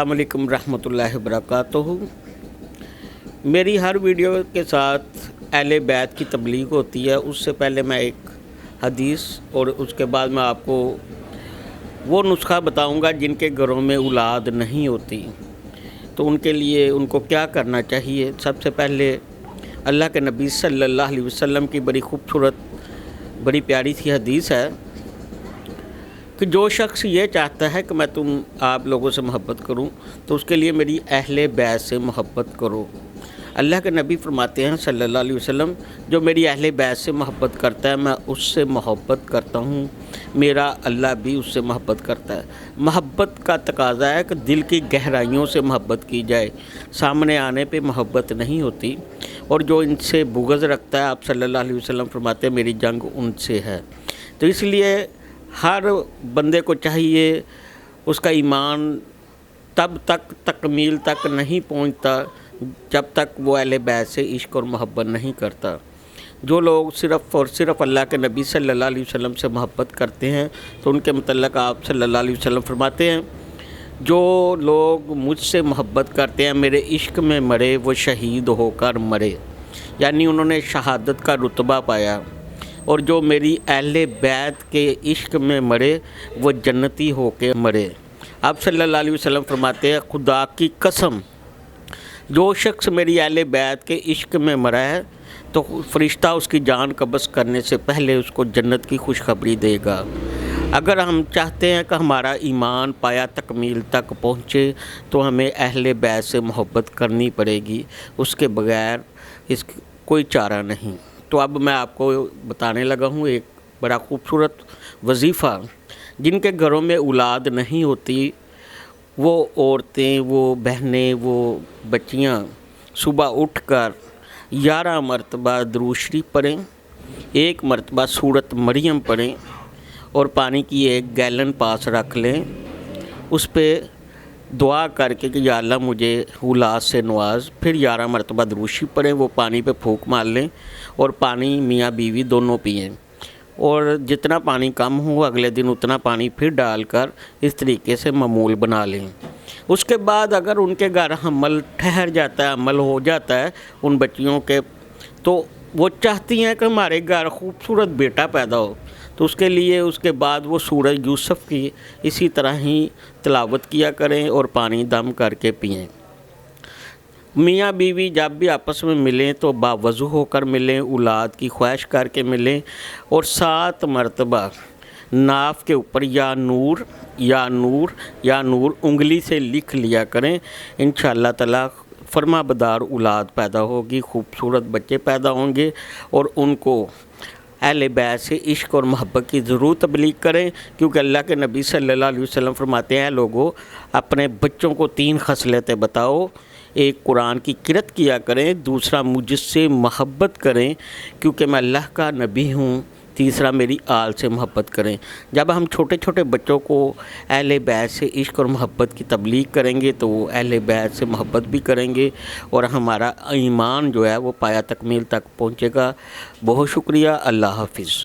अस्सलाम वालेकुम रहमतुल्लाहि वबरकातुहू। मेरी हर वीडियो के साथ अहले बैत की तबलीग होती है। उससे पहले मैं एक हदीस और उसके बाद मैं आपको वो नुस्खा बताऊंगा जिनके घरों में औलाद नहीं होती, तो उनके लिए उनको क्या करना चाहिए। सबसे पहले अल्लाह के नबी सल्लल्लाहु अलैहि वसल्लम की बड़ी खूबसूरत बड़ी प्यारी सी हदीस है कि जो शख्स ये चाहता है कि मैं आप लोगों से मोहब्बत करूं, तो उसके लिए मेरी अहले बैत से मोहब्बत करो। अल्लाह के नबी फरमाते हैं सल्लल्लाहु अलैहि वसल्लम, जो मेरी अहले बैत से मोहब्बत करता है मैं उससे मोहब्बत करता हूँ, मेरा अल्लाह भी उससे मोहब्बत करता है। मोहब्बत का तकाज़ा है कि दिल की गहराइयों से मोहब्बत की जाए, सामने आने पे मोहब्बत नहीं होती। और जो इनसे बुग़्ज़ रखता है, आप सल्लल्लाहु अलैहि वसल्लम फरमाते हैं मेरी जंग उनसे है। तो इसलिए हर बंदे को चाहिए, उसका ईमान तब तक तकमील तक नहीं पहुंचता जब तक वो अहले बैत से इश्क और मोहब्बत नहीं करता। जो लोग सिर्फ़ और सिर्फ अल्लाह के नबी सल्लल्लाहु अलैहि वसल्लम से मोहब्बत करते हैं, तो उनके मुतल्लिक़ आप सल्लल्लाहु अलैहि वसल्लम फरमाते हैं, जो लोग मुझसे मोहब्बत करते हैं मेरे इश्क में मरे वो शहीद होकर मरे, यानी उन्होंने शहादत का रुतबा पाया। और जो मेरी अहले बैत के इश्क में मरे वो जन्नती होके मरे। आप सल्लल्लाहु अलैहि वसल्लम फरमाते हैं, खुदा की कसम जो शख्स मेरी अहले बैत के इश्क में मरा है तो फ़रिश्ता उसकी जान कब्ज़ करने से पहले उसको जन्नत की खुशखबरी देगा। अगर हम चाहते हैं कि हमारा ईमान पाया तकमील तक पहुँचे, तो हमें अहले बैत से मोहब्बत करनी पड़ेगी, उसके बग़ैर इस कोई चारा नहीं। तो अब मैं आपको बताने लगा हूँ एक बड़ा खूबसूरत वजीफ़ा। जिनके घरों में औलाद नहीं होती, वो औरतें, वो बहनें, वो बच्चियाँ सुबह उठकर 11 मरतबा दुरूद शरीफ पढ़ें, 1 मरतबा सूरत मरियम पढ़ें और पानी की एक गैलन पास रख लें, उस पर दुआ करके कि या अल्लाह मुझे औलाद से नवाज। फिर 11 मरतबा दुरूद शरीफ पढ़ें, वो पानी पे फूंक मार लें और पानी मियाँ बीवी दोनों पिएं। और जितना पानी कम हो अगले दिन उतना पानी फिर डालकर इस तरीके से मामूल बना लें। उसके बाद अगर उनके घर हमल ठहर जाता है, अमल हो जाता है उन बच्चियों के, तो वो चाहती हैं कि हमारे घर खूबसूरत बेटा पैदा हो, तो उसके लिए उसके बाद वो सूरह यूसुफ की इसी तरह ही तिलावत किया करें और पानी दम करके पिएं। मियाँ बीवी जब भी आपस में मिलें तो बावज़ू होकर मिलें, औलाद की ख्वाहिश करके मिलें और 7 मरतबा नाफ के ऊपर या नूर या नूर या नूर उंगली से लिख लिया करें। इंशाअल्लाह ताला फरमाबरदार औलाद पैदा होगी, खूबसूरत बच्चे पैदा होंगे। और उनको अहले बैत से इश्क और मोहब्बत की ज़रूर तबलीग करें, क्योंकि अल्लाह के नबी सल्लल्लाहु अलैहि वसल्लम फरमाते हैं, लोगों अपने बच्चों को 3 खसलतें बताओ, एक कुरान की किरत किया करें, दूसरा मुझसे मोहब्बत करें क्योंकि मैं अल्लाह का नबी हूँ, तीसरा मेरी आल से मोहब्बत करें। जब हम छोटे छोटे बच्चों को अहले बैत से इश्क और मोहब्बत की तबलीग करेंगे तो वो अहले बैत से मोहब्बत भी करेंगे और हमारा ईमान जो है वो पाया तकमील तक पहुँचेगा। बहुत शुक्रिया। अल्लाह हाफिज़।